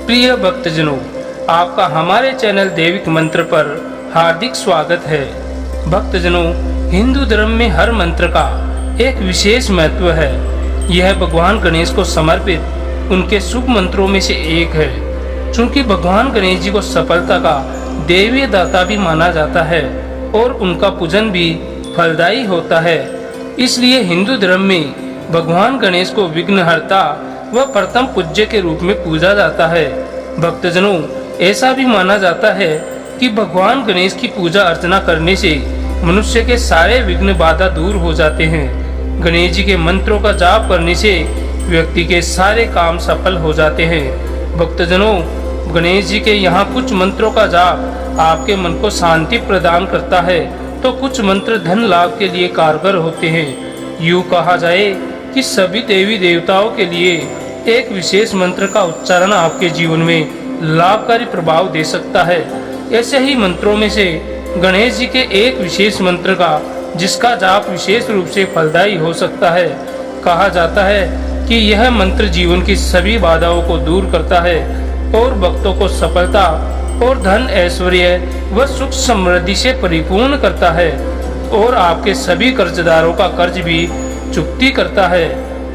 प्रिय भक्तजनों, आपका हमारे चैनल दैविक मंत्र पर हार्दिक स्वागत है। भक्तजनों, हिंदू धर्म में हर मंत्र का एक विशेष महत्व है। यह भगवान गणेश को समर्पित उनके शुभ मंत्रों में से एक है। चूंकि भगवान गणेश जी को सफलता का देवीय दाता भी माना जाता है और उनका पूजन भी फलदायी होता है, इसलिए हिंदू धर्म में भगवान गणेश को विघ्नहर्ता व प्रथम पूज्य के रूप में पूजा जाता है। भक्तजनों, ऐसा भी माना जाता है कि भगवान गणेश की पूजा अर्चना करने से मनुष्य के सारे विघ्न बाधा दूर हो जाते हैं। गणेश जी के मंत्रों का जाप करने से व्यक्ति के सारे काम सफल हो जाते हैं। भक्तजनों, गणेश जी के यहाँ कुछ मंत्रों का जाप आपके मन को शांति प्रदान करता है, तो कुछ मंत्र धन लाभ के लिए कारगर होते हैं। यूँ कहा जाए कि सभी देवी देवताओं के लिए एक विशेष मंत्र का उच्चारण आपके जीवन में लाभकारी प्रभाव दे सकता है। ऐसे ही मंत्रों में से गणेश जी के एक विशेष मंत्र का जिसका जाप विशेष रूप से फलदायी हो सकता है। कहा जाता है कि यह मंत्र जीवन की सभी बाधाओं को दूर करता है और भक्तों को सफलता और धन ऐश्वर्य व सुख समृद्धि से परिपूर्ण करता है और आपके सभी कर्जदारों का कर्ज भी चुकती करता है।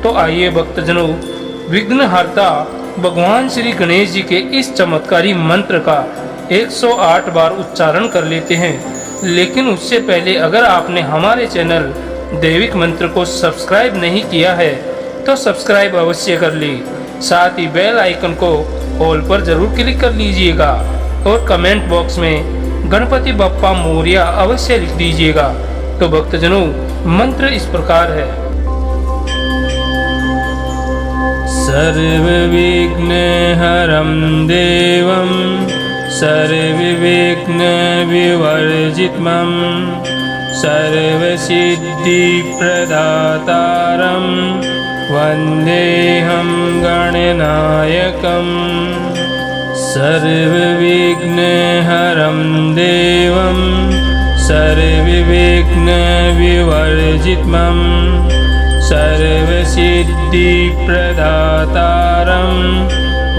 तो आइए भक्तजनों, विघ्नहर्ता भगवान श्री गणेश जी के इस चमत्कारी मंत्र का 108 बार उच्चारण कर लेते हैं। लेकिन उससे पहले अगर आपने हमारे चैनल दैविक मंत्र को सब्सक्राइब नहीं किया है तो सब्सक्राइब अवश्य कर ली। साथ ही बेल आइकन को ऑल पर जरूर क्लिक कर लीजिएगा और कमेंट बॉक्स में गणपति बप्पा मोरया अवश्य लिख दीजिएगा। तो भक्तजनों, मंत्र इस प्रकार है। सर्वविघ्नहरं देवं सर्वविघ्नविवर्जितमं सर्वसिद्धिप्रदातारं वन्देऽहं गणनायकम्। सर्वविघ्नहरं देवं सर्वविघ्नविवर्जितमं सर्वसिद्धिप्रदातारं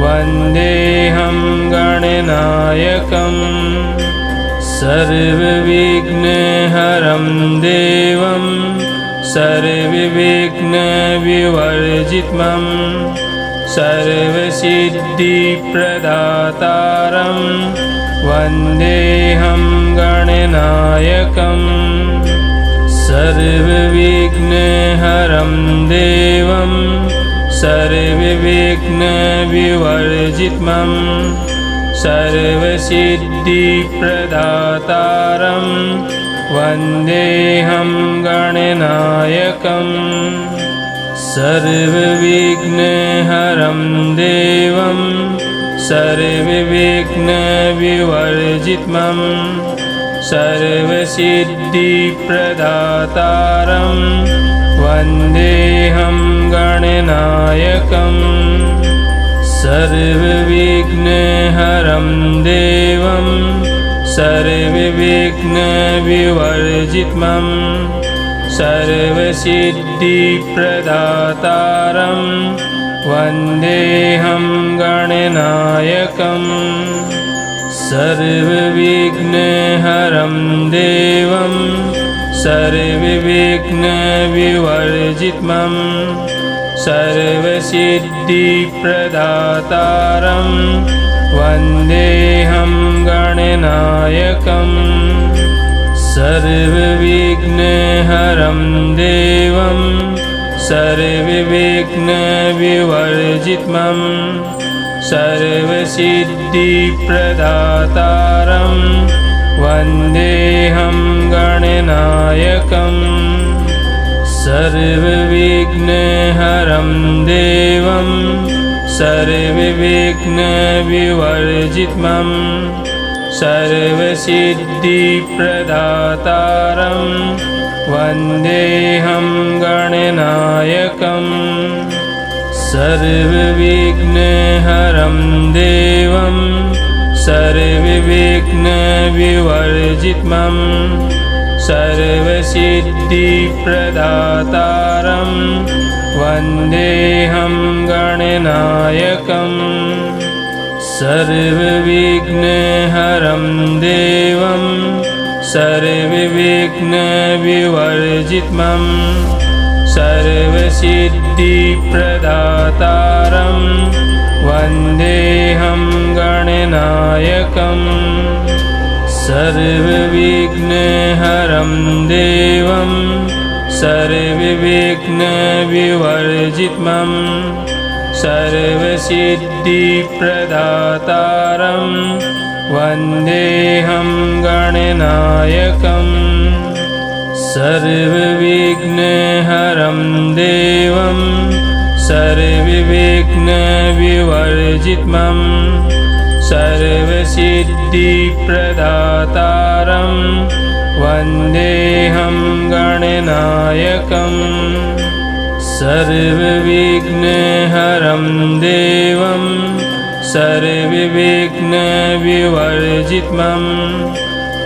वन्देऽहं गणनायकम्। सर्वविघ्नहरं देवं सर्वविघ्नविवर्जितमं सर्वसिद्धिप्रदातारं वन्देऽहं गणनायकम्। सर्वविघ्नहरं देवं सर्वविघ्नविवर्जितमं सर्वसिद्धिप्रदातारं वन्देऽहं गणनायकम्। सर्वविघ्नहरं देवं सर्वविघ्नविवर्जितमं सर्वसिद्धिप्रदातारं वन्देऽहं गणनायकम्। सर्वविघ्नहरं देवं सर्वविघ्नविवर्जितमं सर्वसिद्धिप्रदातारं वन्देऽहं गणनायकम्। सर्वविघ्नहरं देवं सर्वविघ्नविवर्जितमं सर्वसिद्धिप्रदातारं वन्देऽहं गणनायकम्। सर्वविघ्नहरं देवं सर्वविघ्नविवर्जितमं सर्वसिद्धिप्रदातारं वन्देऽहं गणनायकम्। सर्वविघ्नहरं देवं सर्वविघ्नविवर्जितमं सर्वसिद्धिप्रदातारं वन्देऽहं गणनायकम्। सर्वविघ्नहरं देवं सर्वविघ्नविवर्जितमं सर्वसिद्धिप्रदातारं वन्देऽहं गणनायकम्। सर्वविघ्नहरं देवं सर्वविघ्नविवर्जितम् सर्वसिद्धिप्रदातारं वन्देऽहं गणनायकम् सर्वविघ्नहरं देवं सर्वविघ्नविवर्जितम् सर्वसिद्धिप्रदातारं वन्देऽहं गणनायकम् सर्वविघ्नहरं देवं सर्वविघ्नविवर्जितम् सर्वसिद्धिप्रदातारं वन्देऽहं गणनायकम् सर्वविघ्नहरं देवं सर्वविघ्नविवर्जितम्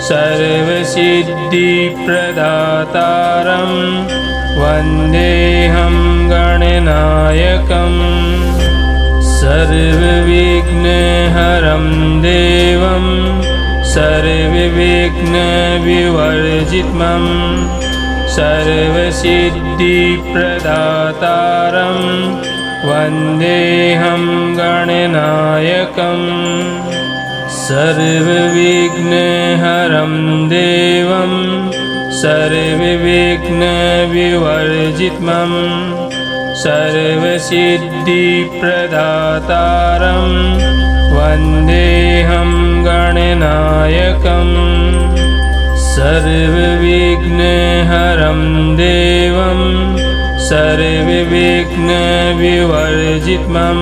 सर्वसिद्धिप्रदातारं वन्देऽहं गणनायकम् सर्वविघ्नहरं देवं सर्वविघ्नविवर्जितम् सर्वसिद्धिप्रदातारं वन्देऽहं गणनायकम् सर्वविघ्नहरं देवं सर्वविघ्नविवर्जितम् सर्वसिद्धिप्रदातारं वन्देऽहं गणनायकम् सर्वविघ्नहरं देवं सर्वविघ्नविवर्जितम्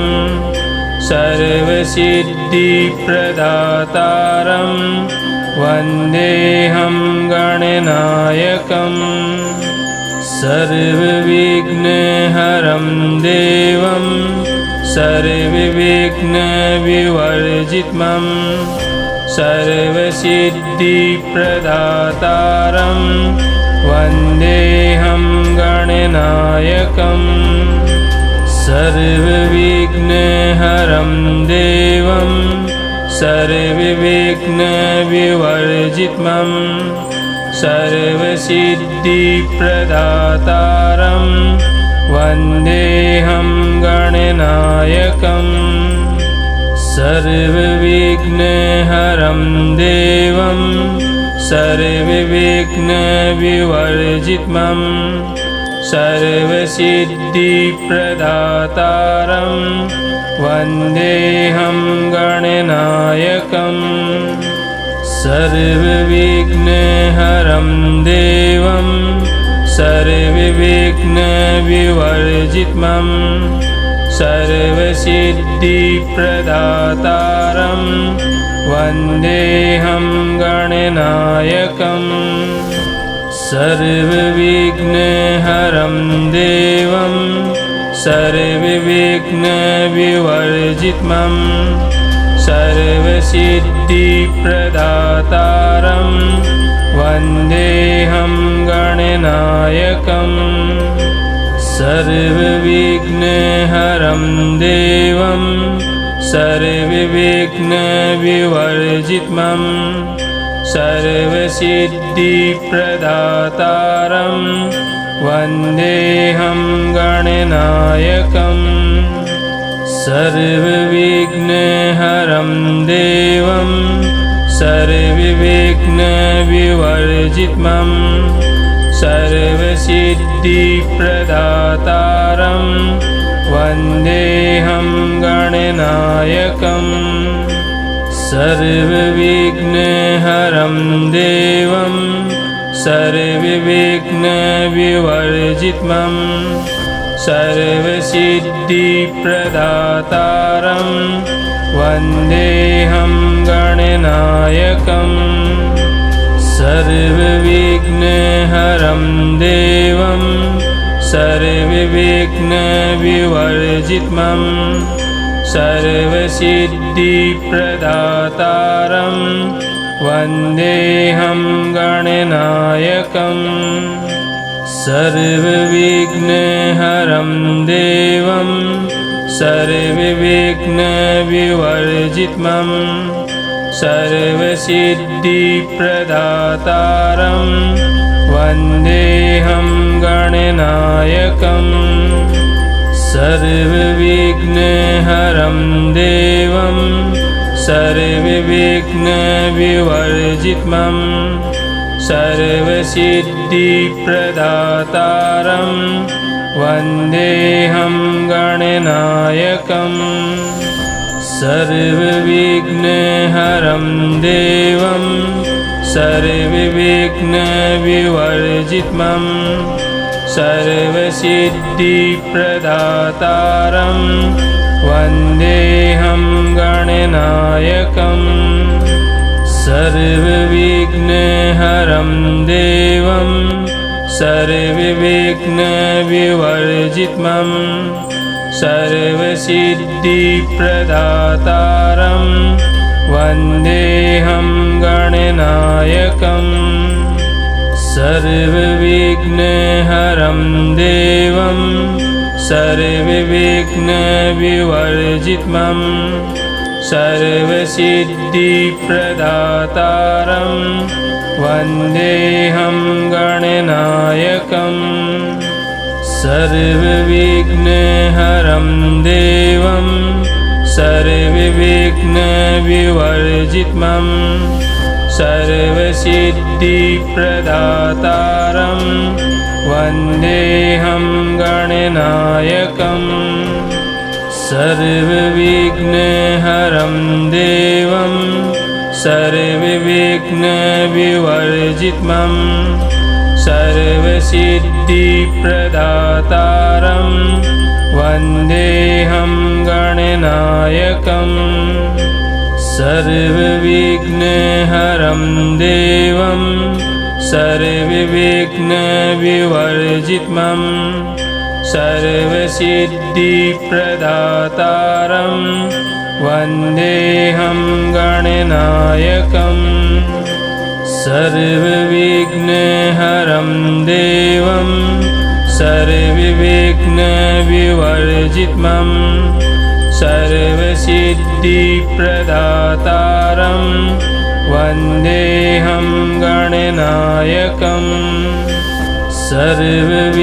सर्वसिद्धिप्रदातारं वन्देऽहं गणनायकम् सर्वविघ्नहरं देवं सर्वविघ्नविवर्जितम् सर्वसिद्धिप्रदातारं वन्देऽहं गणनायकम् सर्वविघ्नहरं देवं सर्वविघ्नविवर्जितम् सर्वसिद्धिप्रदातारं वन्देऽहं गणनायकम् सर्वविघ्नहरं देवं सर्वविघ्नविवर्जितम् सर्वसिद्धिप्रदातारं वन्देऽहं गणनायकम् सर्वविघ्नहरं देवं सर्वविघ्नविवर्जितम् सर्वसिद्धिप्रदातारं वन्देऽहं गणनायकम् सर्वविघ्नहरं देवं सर्वविघ्नविवर्जितम् सर्वसिद्धिप्रदातारं वन्देऽहं गणनायकम् सर्वविघ्नहरं देवं सर्वविघ्नविवर्जितम् सर्वसिद्धिप्रदातारं वन्देऽहं गणनायकम् सर्वविघ्नहरं देवं सर्वविघ्नविवर्जितम् सर्वसिद्धिप्रदातारं वन्देऽहं गणनायकम् सर्वविघ्नहरं देवं सर्वविघ्नविवर्जितम् सर्वसिद्धिप्रदातारं वन्देऽहं गणनायकम् सर्वविघ्नहरं देवं सर्वविघ्नविवर्जितम् सर्वसिद्धिप्रदातारं वन्देऽहं गणनायकम् सर्वविघ्नहरं देवं सर्वविघ्नविवर्जितम् सर्वसिद्धिप्रदातारं वन्देऽहं गणनायकम् सर्वविघ्नहरं देवं सर्वविघ्नविवर्जितम् सर्वसिद्धिप्रदातारं वन्देऽहं गणनायकम् सर्वविघ्नहरं देवं सर्वविघ्नविवर्जितम् सर्वसिद्धिप्रदातारं वन्देऽहं गणनायकम् सर्वविघ्नहरं देवं सर्वविघ्नविवर्जितम् सर्वसिद्धिप्रदातारं वन्देऽहं गणनायकम् सर्वविघ्नहरं देवं सर्वविघ्नविवर्जितम् सर्वसिद्धिप्रदातारं वन्देऽहं गणनायकम् सर्वविघ्नहरं देवं सर्वविघ्नविवर्जितम् सर्वसिद्धिप्रदातारं वन्देऽहं गणनायकम् सर्वविघ्नहरं देवं सर्वविघ्नविवर्जितम् सर्वसिद्धिप्रदातारं वन्देऽहं गणनायकम् सर्वविघ्नहरं देवं सर्वविघ्नविवर्जितम् सर्वसिद्धिप्रदातारं वन्देऽहं गणनायकम् सर्वविघ्नहरं देवं सर्वविघ्नविवर्जितम् सर्वसिद्धिप्रदातारं वन्देऽहं गणनायकम् सर्वविघ्नहरं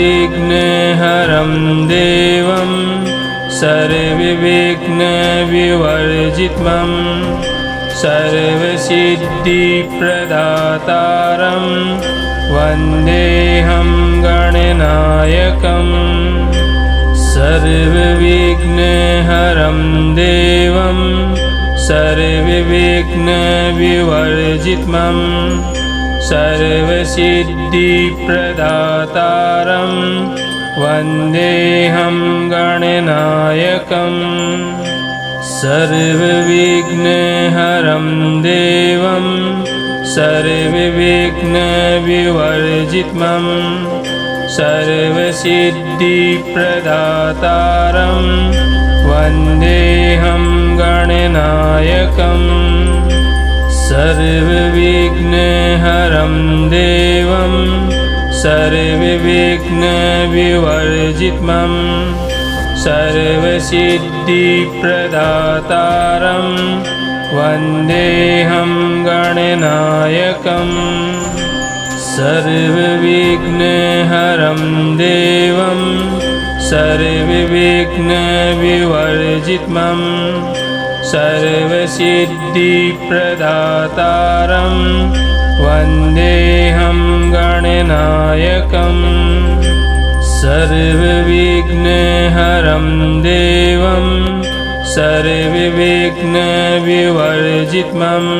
देवं सर्वविघ्नविवर्जितम् सर्वसिद्धिप्रदातारं वन्देऽहं गणनायकम् सर्वविघ्नहरं देवं सर्वविघ्नविवर्जितम् सर्वसिद्धिप्रदातारं वन्देऽहं गणनायकम् सर्वविघ्नहरं देवं सर्वविघ्नविवर्जितम् सर्वसिद्धिप्रदातारं वन्देऽहं गणनायकम् सर्वविघ्नहरं देवं सर्वविघ्नविवर्जितम् सर्वसिद्धिप्रदातारं वन्देऽहं गणनायकम् सर्वविघ्नहरं देवं सर्वविघ्नविवर्जितम् सर्वसिद्धिप्रदातारं वन्देऽहं गणनायकम् सर्वविघ्नहरं देवं सर्वविघ्नविवर्जितम्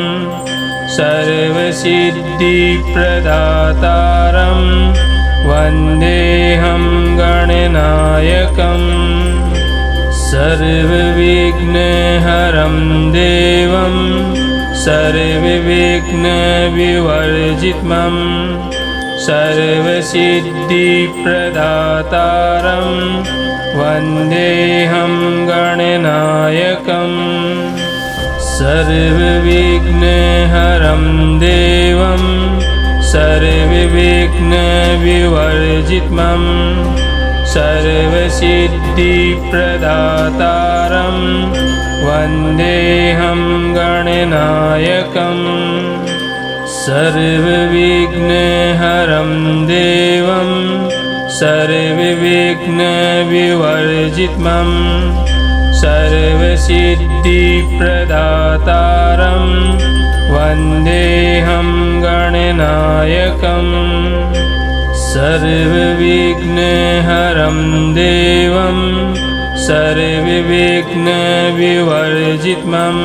सर्वसिद्धिप्रदातारं वन्देऽहं गणनायकम् सर्वविघ्नहरं देवं सर्वविघ्नविवर्जितम् सर्वसिद्धिप्रदातारं वन्देऽहं गणनायकम् सर्वविघ्नहरं देवं सर्वविघ्नविवर्जितम् सर्वसिद्धिप्रदातारं वन्देऽहं गणनायकम् सर्वविघ्नहरं देवं सर्वविघ्नविवर्जितं सर्वसिद्धिप्रदातारं वन्देऽहं गणनायकम् सर्वविघ्नहरं देवं सर्वविघ्नविवर्जितं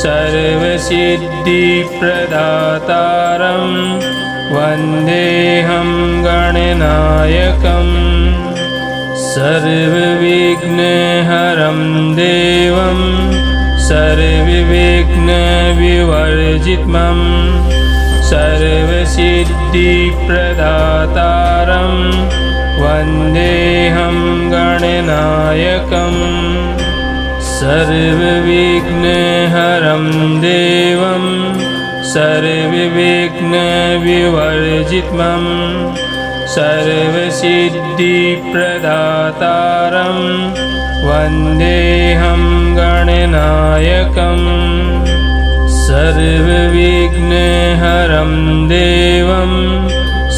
सर्वसिद्धिप्रदातारं वन्देऽहं गणनायकम् सर्वविघ्नहरं देवं सर्वविघ्नविवर्जितं सर्वसिद्धिप्रदातारं वन्देऽहं गणनायकम् सर्वविघ्नहरं देवं सर्वविघ्नविवर्जितं सर्वसिद्धिप्रदातारं वन्देऽहं गणनायकम् सर्वविघ्नहरं देवं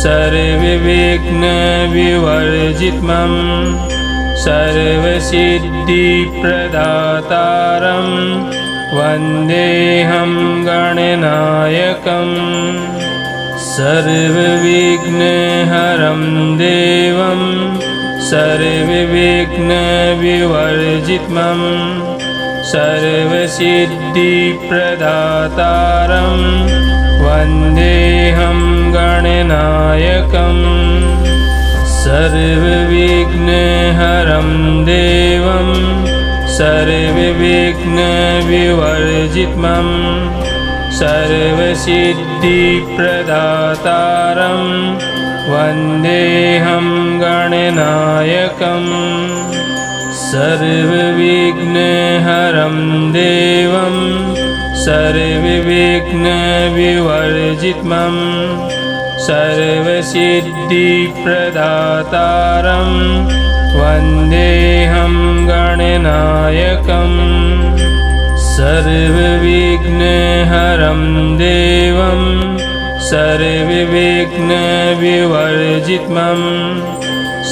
सर्वविघ्नविवर्जितं सर्वसिद्धिप्रदातारं वन्देऽहं गणनायकम् सर्वविघ्नहरं देवं सर्वविघ्नविवर्जितं सर्वसिद्धिप्रदातारं वन्देऽहं गणनायकम् सर्वविघ्नहरं देवं सर्वविघ्नविवर्जितं सर्वसिद्धिप्रदातारं वन्देऽहं गणनायकम् सर्वविघ्नहरं देवं सर्वविघ्नविवर्जितं सर्वसिद्धिप्रदातारं वन्देऽहं गणनायकम् सर्वविघ्नहरं देवं सर्वविघ्नविवर्जितं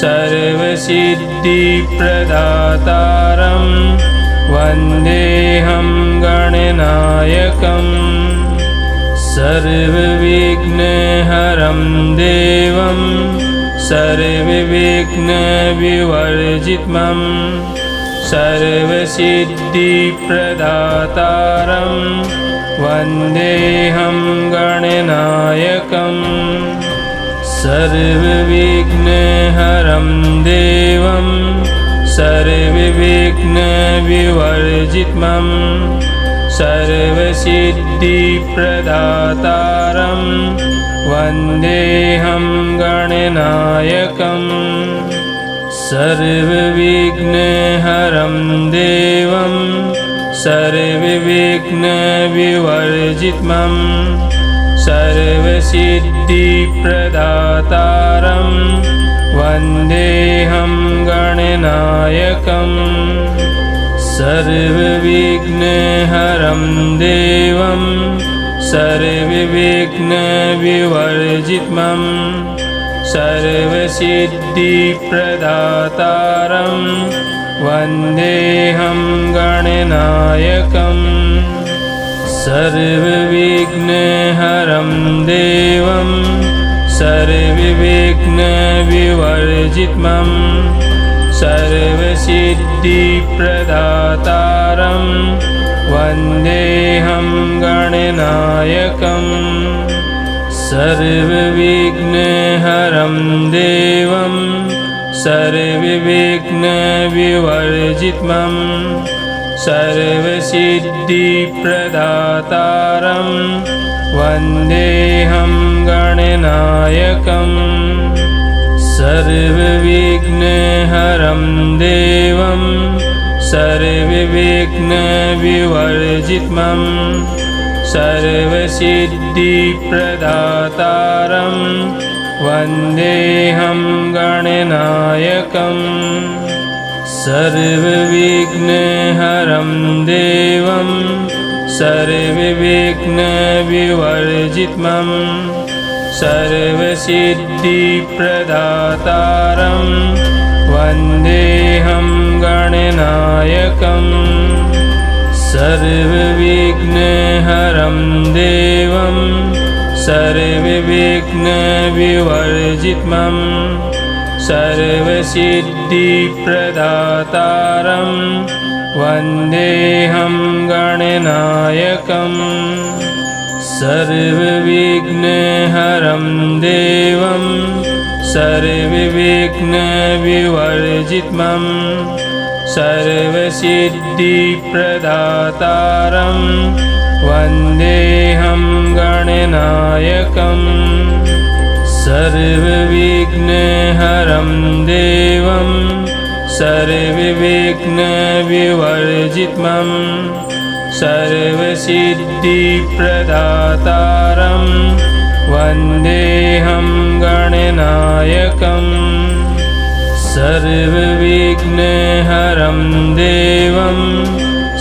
सर्वसिद्धिप्रदातारं वन्देऽहं गणनायकम् सर्वविघ्नहरं देवं सर्वविघ्नविवर्जितं सर्वसिद्धिप्रदातारं वन्देऽहं गणनायकम् सर्वविघ्नहरं देवं सर्वविघ्नविवर्जितं सर्वसिद्धिप्रदातारं वन्देऽहं गणनायकम् सर्वविघ्नहरं देवं सर्वविघ्नविवर्जितं सर्वसिद्धिप्रदातारं वन्देऽहं गणनायकम् सर्वविघ्नहरं देवं सर्वविघ्नविवर्जितं सर्वसिद्धिप्रदातारं वन्देऽहं गणनायकम् सर्वविघ्नहरं देवं सर्वविघ्नविवर्जितं सर्वसिद्धिप्रदातारं वन्देऽहं गणनायकम् सर्वविघ्नहरं देवं सर्वविघ्नविवर्जितं सर्वसिद्धिप्रदातारं वन्देऽहं गणनायकम् सर्वविघ्नहरं देवं सर्वविघ्नविवर्जितं सर्वसिद्धिप्रदातारं वन्देऽहं गणनायकम् सर्वविघ्नहरं देवं सर्वविघ्नविवर्जितं सर्वसिद्धिप्रदातारं वन्देऽहं गणनायकम् सर्वविघ्नहरं देवं सर्वविघ्नविवर्जितं सर्वसिद्धिप्रदातारं वन्देऽहं गणनायकम् सर्वविघ्नहरं देवं सर्वविघ्नविवर्जितं सर्वसिद्धिप्रदातारं वन्देऽहं गणनायकम् सर्वविघ्नहरं देवं सर्वविघ्नविवर्जितं सर्वसिद्धिप्रदातारं वन्देऽहं गणनायकम् सर्वविघ्नहरं देवं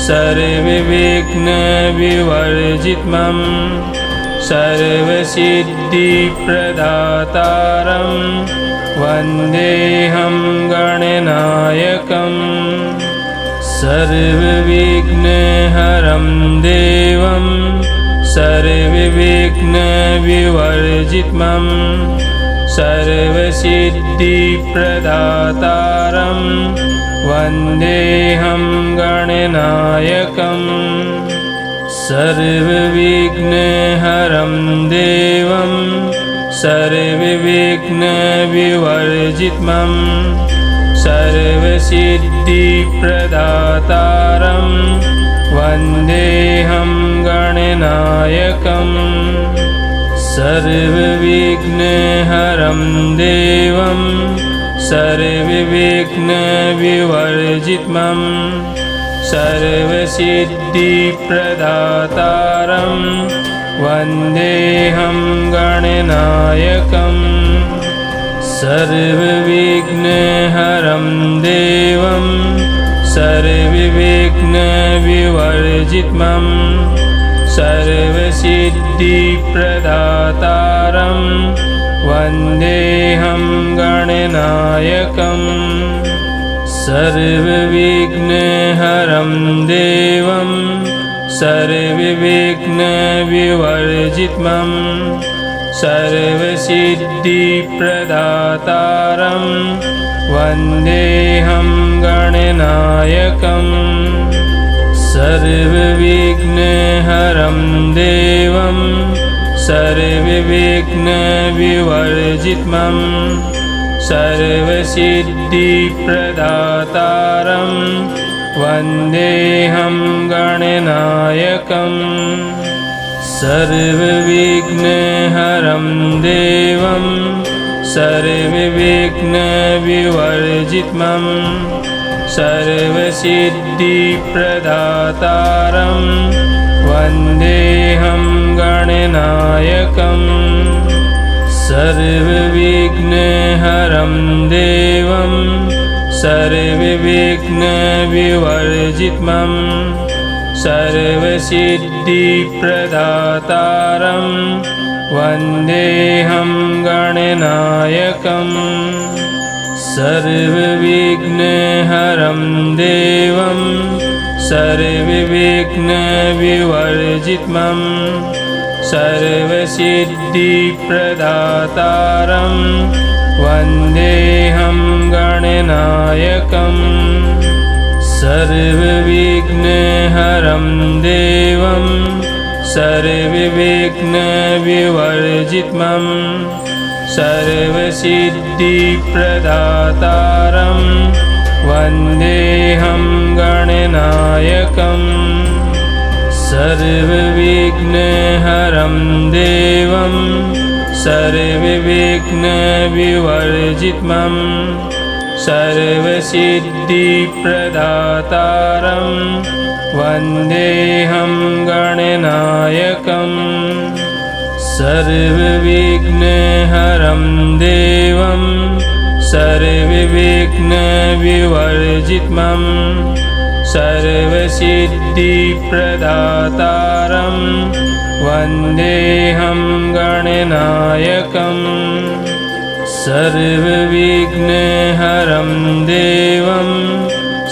सर्वविघ्नविवर्जितं सर्वसिद्धिप्रदातारं वन्देऽहं गणनायकम् सर्वविघ्नहरं देवं सर्वविघ्नविवर्जितं सर्वसिद्धिप्रदातारं वन्देऽहं गणनायकम् सर्वविघ्नहरं देवं सर्वविघ्नविवर्जितं सर्वसिद्धिप्रदातारं वन्देऽहं गणनायकम् सर्वविघ्नहरं देवं सर्वविघ्नविवर्जितं सर्वसिद्धिप्रदातारं वन्देऽहं गणनायकम् सर्वविघ्नहरं देवं सर्वविघ्नविवर्जितं सर्वसिद्धिप्रदातारं वन्देऽहं गणनायकम् सर्वविघ्नहरं देवं सर्वविघ्नविवर्जितं सर्वसिद्धिप्रदातारं वन्देऽहं गणनायकम् सर्वविघ्नहरं देवं सर्वविघ्नविवर्जितं सर्वसिद्धिप्रदातारं वन्देऽहं गणनायकम् सर्वविघ्नहरं देवं सर्वविघ्नविवर्जितं सर्वसिद्धिप्रदातारं वन्देऽहं गणनायकम् सर्वविघ्नहरं देवं सर्वविघ्नविवर्जितं सर्वसिद्धिप्रदातारं वन्देऽहं गणनायकम् सर्वविघ्नहरं देवं सर्वविघ्नविवर्जितं सर्वसिद्धिप्रदातारं वन्देऽहं गणनायकम् सर्वविघ्नहरं देवं सर्वविघ्नविवर्जितं सर्वसिद्धिप्रदातारं वन्देऽहं गणनायकम् सर्वविघ्नहरं देवं सर्वविघ्नविवर्जितं सर्वसिद्धिप्रदातारं वन्देऽहं गणनायकम् सर्वविघ्नहरं देवं सर्वविघ्नविवर्जितम् सर्वसिद्धिप्रदातारं वन्देऽहं गणनायकम् सर्वविघ्नहरं देवं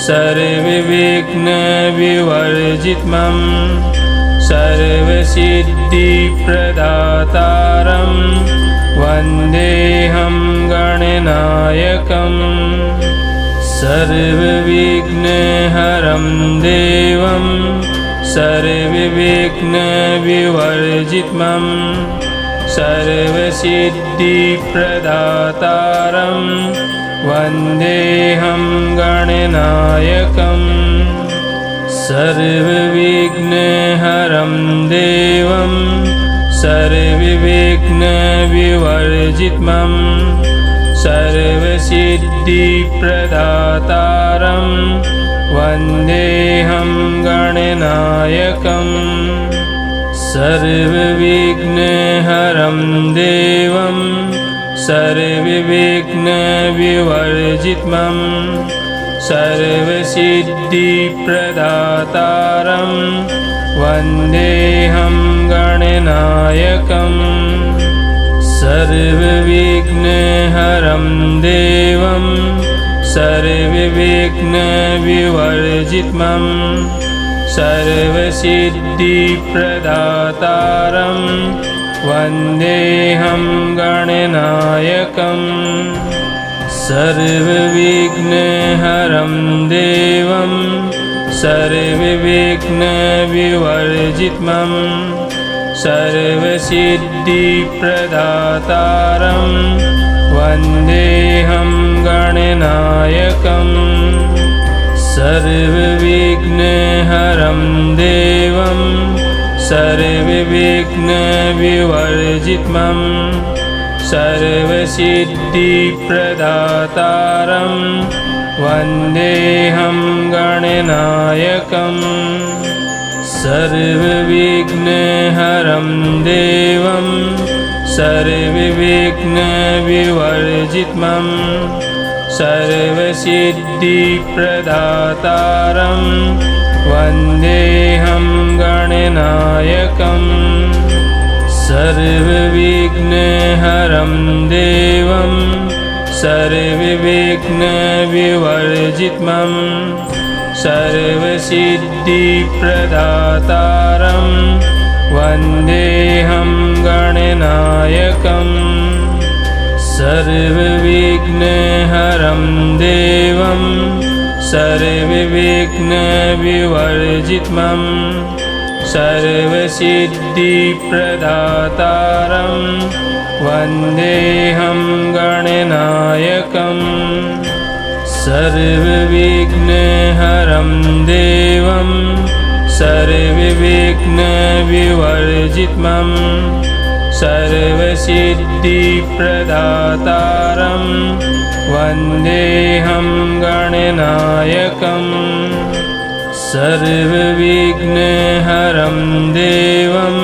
सर्वविघ्नविवर्जितम् सर्वसिद्धिप्रदातारं वन्देऽहं गणनायकम् सर्वविघ्नहरं देवं सर्वविघ्नविवर्जितम् सर्वसिद्धिप्रदातारं वन्देऽहं गणनायकम् सर्वविघ्नहरं देवं सर्वविघ्नविवर्जितम् सर्वसिद्धिप्रदातारं वन्देऽहं गणनायकम् सर्वविघ्नहरं देवं सर्वविघ्नविवर्जितम् सर्वसिद्धिप्रदातारं वन्देऽहं गणनायकम् सर्वविघ्नहरं देवं सर्वविघ्नविवर्जितम् सर्वसिद्धिप्रदातारं वन्देऽहं गणनायकम् सर्वविघ्नहरं देवं सर्वविघ्नविवर्जितम् सर्वसिद्धिप्रदातारं वन्देऽहं गणनायकम् सर्वविघ्नहरं देवं सर्वविघ्नविवर्जितम् सर्वसिद्धिप्रदातारं वन्देऽहं गणनायकम् सर्वविघ्नहरं देवं सर्वविघ्नविवर्जितम् सर्वसिद्धिप्रदातारं वन्देऽहं गणनायकम् सर्वविघ्नहरं देवं सर्वविघ्नविवर्जितम् सर्वसिद्धिप्रदातारं वन्देऽहं गणनायकम् सर्वविघ्नहरं देवं सर्वविघ्नविवर्जितम् सर्वसिद्धिप्रदातारं वन्देऽहं गणनायकम् सर्वविघ्नहरं देवं सर्वविघ्नविवर्जितम् सर्वसिद्धिप्रदातारं वन्देऽहं गणनायकम् सर्वविघ्नहरं देवं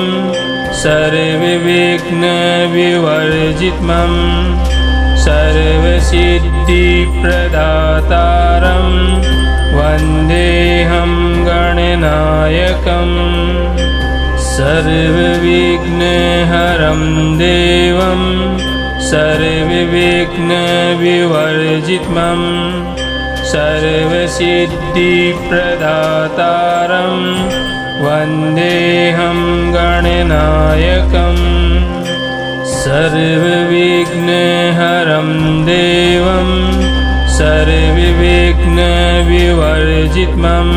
सर्वविघ्नविवर्जितम् सर्वसिद्धिप्रदातारं वन्देऽहं गणनायकम् सर्वविघ्नहरं देवं सर्वविघ्नविवर्जितम् सर्वसिद्धिप्रदातारं वन्देऽहं गणनायकम् सर्वविघ्नहरं देवं सर्वविघ्नविवर्जितम्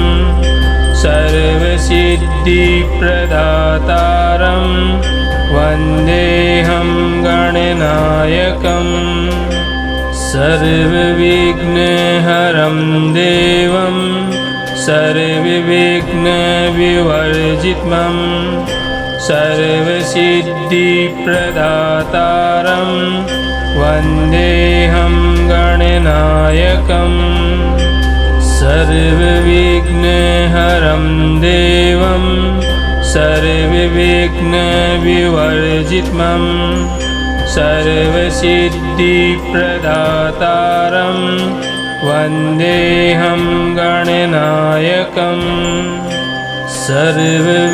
सर्वसिद्धिप्रदातारं वन्देऽहं गणनायकम् सर्वविघ्नहरं देवं सर्वविघ्नविवर्जितम् सर्वसिद्धिप्रदातारं वन्देऽहं गणनायकम् सर्वविघ्नहरं देवं सर्वविघ्नविवर्जितम् सर्वसिद्धिप्रदातारं वन्देऽहं गणनायकम् सर्वविघ्नहरं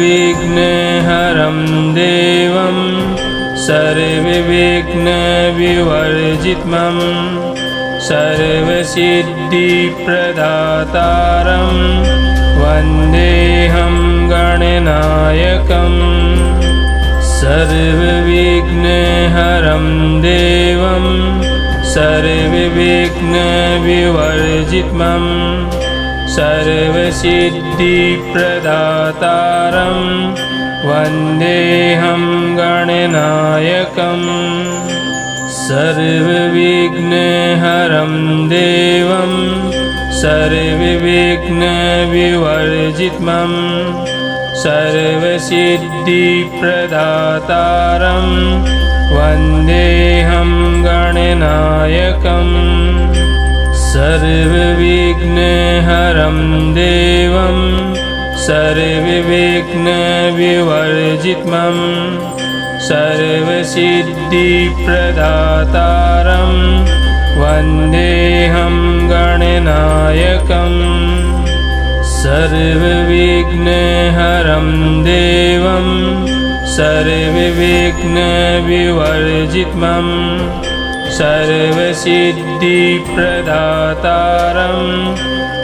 देवं सर्वविघ्नविवर्जितम् सर्वसिद्धिप्रदातारं वन्देऽहं गणनायकम् सर्वविघ्नहरं देवं सर्वविघ्नविवर्जितम् सर्वसिद्धिप्रदातारं वन्देऽहं गणनायकम् सर्वविघ्नहरं देवं सर्वविघ्नविवर्जितम् सर्वसिद्धिप्रदातारं वन्देऽहं गणनायकम् सर्वविघ्नहरं देवं सर्वविघ्नविवर्जितम् सर्वसिद्धिप्रदातारं वन्देऽहं गणनायकम् सर्वविघ्नहरं देवं सर्वविघ्नविवर्जितम् सर्वसिद्धिप्रदातारं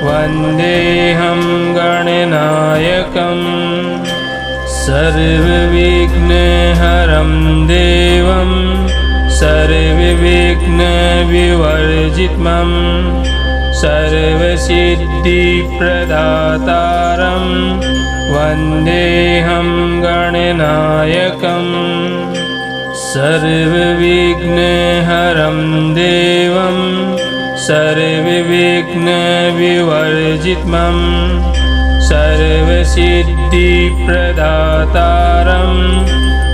वन्देऽहं गणनायकम् सर्वविघ्नहरं देवं सर्वविघ्नविवर्जितम् सर्वसिद्धिप्रदातारं वन्देऽहं गणनायकम् सर्वविघ्नहरं देवं सर्वविघ्नविवर्जितम् सर्वसिद्धिप्रदातारं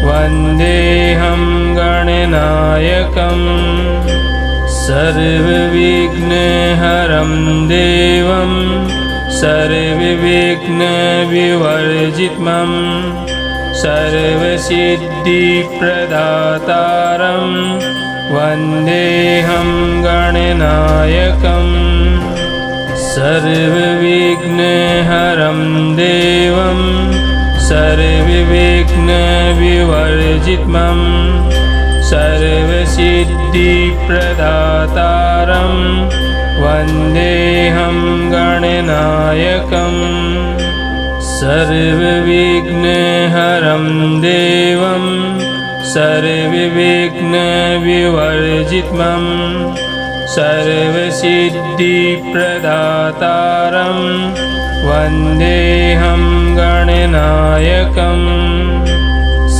वन्देऽहं गणनायकम् सर्वविघ्नहरं देवं सर्वविघ्नविवर्जितम् सर्वसिद्धिप्रदातारं वन्देऽहं गणनायकम् सर्वविघ्नहरं देवं सर्वविघ्नविवर्जितम् सर्वसिद्धिप्रदातारं वन्देऽहं गणनायकम् सर्वविघ्नहरं देवं सर्वविघ्नविवर्जितम् सर्वसिद्धिप्रदातारं वन्देऽहं गणनायकम्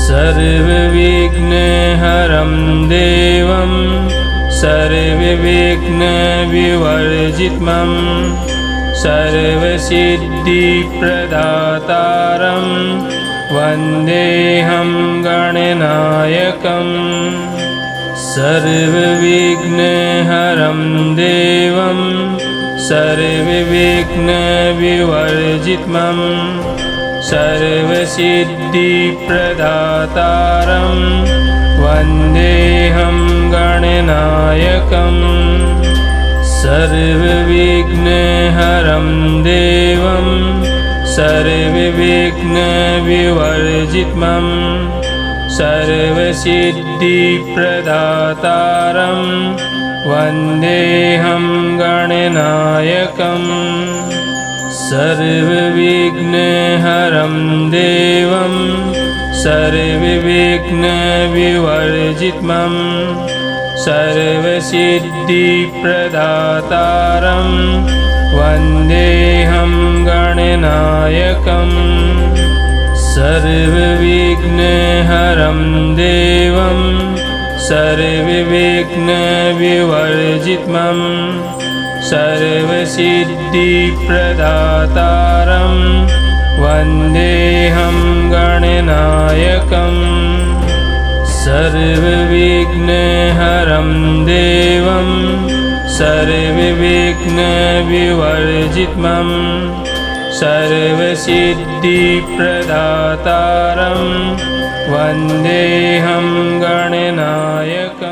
सर्वविघ्नहरं देवं सर्वविघ्नविवर्जितम् सर्वसिद्धिप्रदातारं वन्देऽहं गणनायकम् सर्वविघ्नहरं देवं सर्वविघ्नविवर्जितम् सर्वसिद्धिप्रदातारं वन्देऽहं गणनायकम् सर्वविघ्नहरं देवं सर्वविघ्नविवर्जितम् सर्वसिद्धिप्रदातारं वन्देऽहं गणनायकम् सर्वविघ्नहरं देवं सर्वविघ्नविवर्जितम् सर्वसिद्धिप्रदातारं वन्देऽहं गणनायकम् सर्वविघ्नहरं देवं सर्वविघ्नविवर्जितम् सर्वसिद्धिप्रदातारं वन्देऽहं गणनायकम् सर्वविघ्नहरं देवं सर्वविघ्नविवर्जितम् सर्वसिद्धिप्रदातारं वन्देऽहं गणनायकम्।